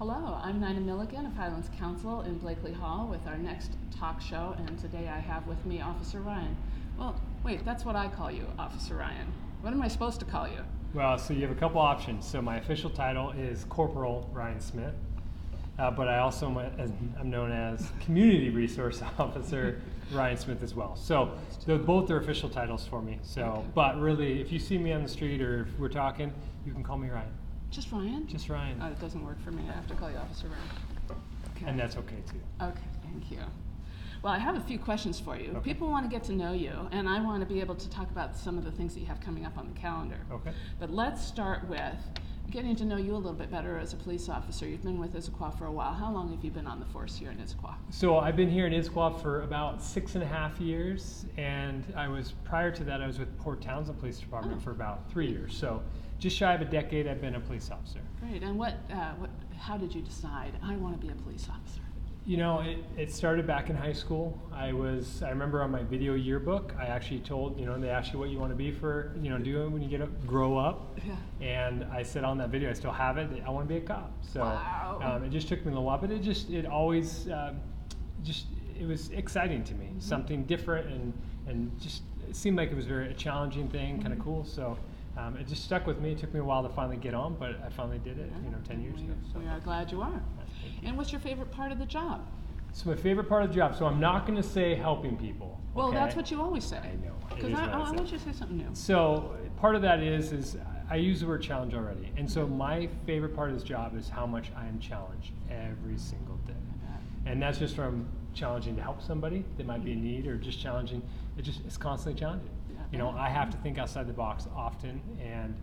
Hello, I'm Nina Milligan of Highlands Council in Blakely Hall with our next talk show, and today I have with me Officer Ryan. Well, wait, that's what I call you, Officer Ryan. What am I supposed to call you? Well, so you have a couple options. So my official title is Corporal Ryan Smith, but I'm known as Community Resource Officer Ryan Smith as well. So both are official titles for me. So, Okay. But really, if you see me on the street or if we're talking, you can call me Ryan. Just Ryan? Just Ryan. Oh, it doesn't work for me. I have to call you Officer Ryan. Okay. And that's okay too. Okay, thank you. Well, I have a few questions for you. Okay. People want to get to know you, and I want to be able to talk about some of the things that you have coming up on the calendar. Okay. But let's start with getting to know you a little bit better as a police officer. You've been with Issaquah for a while. How long have you been on the force here in Issaquah? So I've been here in Issaquah for about 6.5 years, and prior to that I was with Port Townsend Police Department for about 3 years. So just shy of a decade I've been a police officer. Great. And how did you decide, I want to be a police officer? You know, it started back in high school. I remember on my video yearbook, I actually told, they ask you what you want to be for, do when you grow up. Yeah. And I said on that video, I still have it, I want to be a cop. So wow. It just took me a little while, but it was exciting to me, something different, and just it seemed like it was a challenging thing, kind of cool. So it just stuck with me. It took me a while to finally get on, but I finally did it, 10 years ago. So. We are glad you are. And what's your favorite part of the job? So my favorite part of the job, so I'm not going to say helping people. Well, okay? that's what you always say. I know. Because I want you to say something new. So part of that is I use the word challenge already. And so my favorite part of this job is how much I am challenged every single day. And that's just from challenging to help somebody that might be in need, or just challenging, it's constantly challenging. Yeah. I have to think outside the box often, and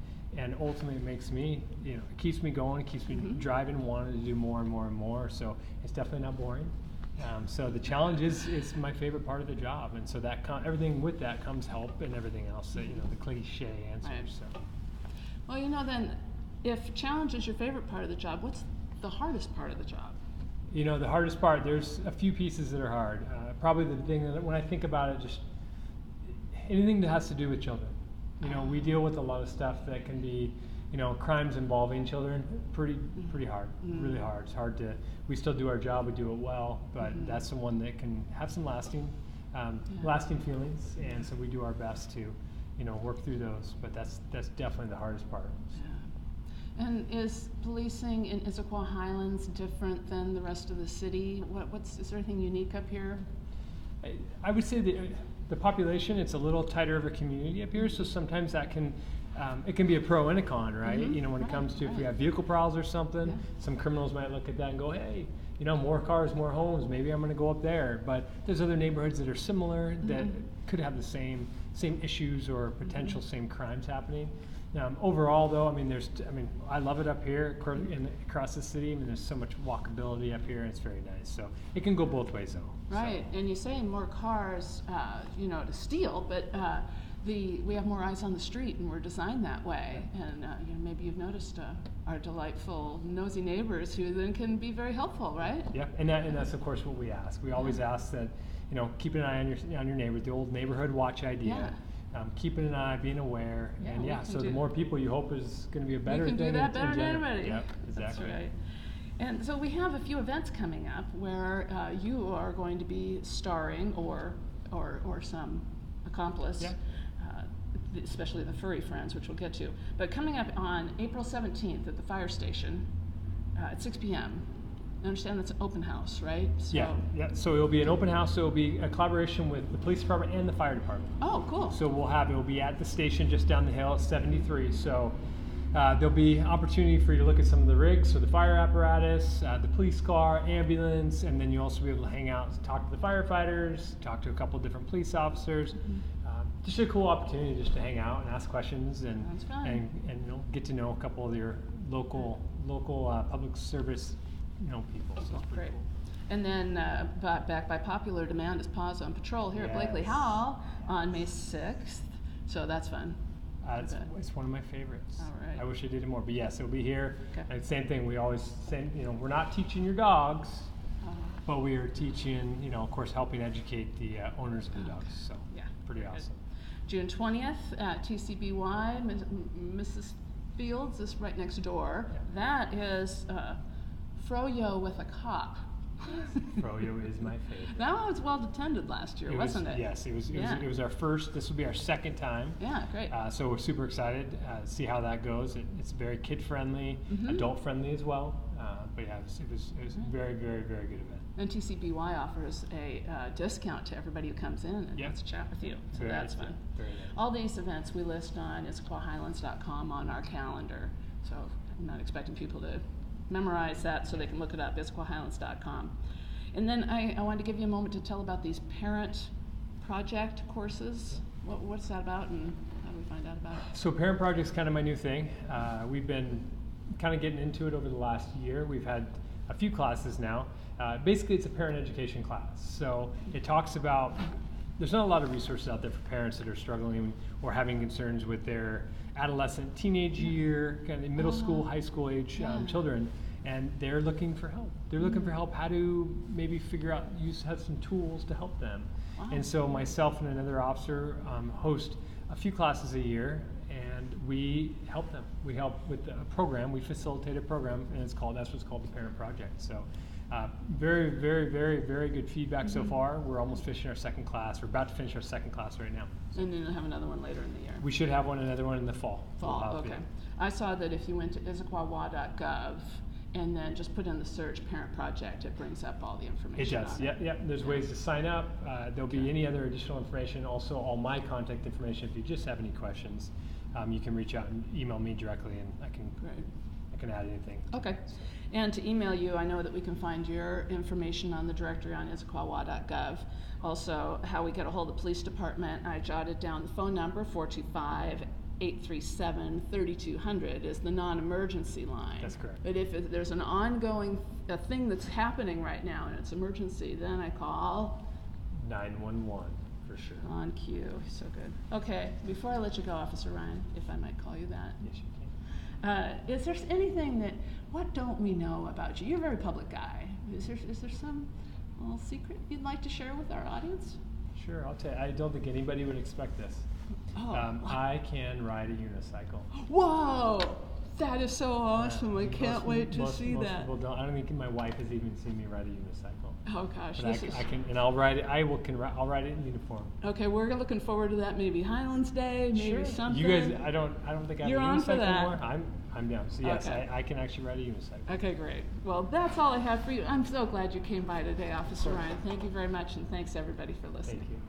ultimately it makes me, it keeps me going, it keeps me driving, wanting to do more and more and more. So it's definitely not boring. So the challenge is my favorite part of the job, and so that everything with that comes help and everything else. That the cliche answers. Right. So. Well, then, if challenge is your favorite part of the job, what's the hardest part of the job? The hardest part, there's a few pieces that are hard. Probably the thing that when I think about it, just anything that has to do with children. We deal with a lot of stuff that can be, crimes involving children. Pretty hard, really hard. It's hard to. We still do our job. We do it well, but that's the one that can have some lasting feelings, and so we do our best to, work through those. But that's definitely the hardest part. Yeah. And is policing in Issaquah Highlands different than the rest of the city? Is there anything unique up here? I would say that the population, it's a little tighter of a community up here, so sometimes that can it can be a pro and a con, right? When it comes to if we have vehicle prowls or something, some criminals might look at that and go, hey, more cars, more homes, maybe I'm going to go up there. But there's other neighborhoods that are similar that could have the same issues or potential same crimes happening. Overall, though, I love it up here across the city. There's so much walkability up here, and it's very nice. So it can go both ways, though. Right, so. And you say more cars, to steal, but we have more eyes on the street, and we're designed that way. And maybe you've noticed our delightful, nosy neighbors who then can be very helpful, right? Yeah, and that's of course what we ask. We always ask that, keep an eye on your neighbors. The old neighborhood watch idea. Yeah. Keeping an eye, being aware, so the more people you hope is going to be a better thing. You can do that better than anybody. Yep, exactly. That's right. And so we have a few events coming up where you are going to be starring or some accomplice, especially the furry friends, which we'll get to. But coming up on April 17th at the fire station at 6 p.m. I understand that's an open house, right? So yeah. So it'll be an open house. So it'll be a collaboration with the police department and the fire department. Oh, cool. So it'll be at the station just down the hill at 73. So there'll be opportunity for you to look at some of the rigs, so the fire apparatus, the police car, ambulance, and then you'll also be able to hang out, talk to the firefighters, talk to a couple of different police officers. Just a cool opportunity just to hang out and ask questions and get to know a couple of your local public service people. So it's pretty cool. And then back by popular demand is Paws on patrol here at Blakely Hall on May 6th. So that's fun. It's one of my favorites. All right. I wish I did it more, but yes, it'll be here. Okay. And same thing, we always say, we're not teaching your dogs, but we are teaching, of course, helping educate the owners of the dogs. So pretty awesome. June 20th at TCBY, Mrs. Fields is right next door. That is Froyo with a cop. Froyo is my favorite. That one was well attended last year, wasn't it? Yes, it was our first. This will be our second time. Yeah, great. So we're super excited to see how that goes. It's very kid friendly, adult friendly as well. But yeah, it was very, very, very good event. And TCBY offers a discount to everybody who comes in and wants to chat with you. So that's fun. Very nice. All these events we list on IssaquahHighlands.com on our calendar. So I'm not expecting people to memorize that, so they can look it up, IssaquahHighlands.com. And then I wanted to give you a moment to tell about these parent project courses. What's that about, and how do we find out about it? So Parent Project's kind of my new thing. We've been kind of getting into it over the last year. We've had a few classes now. Basically, it's a parent education class. So it talks about, there's not a lot of resources out there for parents that are struggling or having concerns with their adolescent, teenage year, kind of middle school, high school age children, and they're looking for help. They're looking for help how to maybe figure out, have some tools to help them. Wow. And so myself and another officer host a few classes a year, and we help them. We help with a program. We facilitate a program, and that's what's called the Parent Project. So very, very, very, very good feedback so far. We're almost finishing our second class. We're about to finish our second class right now. And then you'll have another one later in the year. We should have another one in the fall. Okay. I saw that if you went to issaquahwa.gov and then just put in the search Parent Project, it brings up all the information. It does. Yep. There's ways to sign up. There'll be any other additional information. Also, all my contact information. If you just have any questions, you can reach out and email me directly, and I can add anything. Okay. And to email you, I know that we can find your information on the directory on issaquahwa.gov. Also, how we get a hold of the police department, I jotted down the phone number, 425-837-3200 is the non-emergency line. That's correct. But if there's an ongoing thing that's happening right now and it's emergency, then I call 911 for sure. on cue. So good. Okay, before I let you go, Officer Ryan, if I might call you that. Yes, you can. Is there anything what don't we know about you? You're a very public guy. Is there some little secret you'd like to share with our audience? Sure, I'll tell you. I don't think anybody would expect this. I can ride a unicycle. Whoa! That is so awesome. I can't wait to see most that. People don't. I don't think my wife has even seen me ride a unicycle. Oh gosh, but I can, and I'll ride it. I'll ride it in uniform. Okay, we're looking forward to that. Maybe Highlands Day, maybe something. You guys, I don't think I have You're a on for unicycle that. anymore. I'm down. So yes, Okay. I can actually ride a unicycle. Okay, great. Well, that's all I have for you. I'm so glad you came by today, Officer Ryan. Thank you very much, and thanks everybody for listening. Thank you.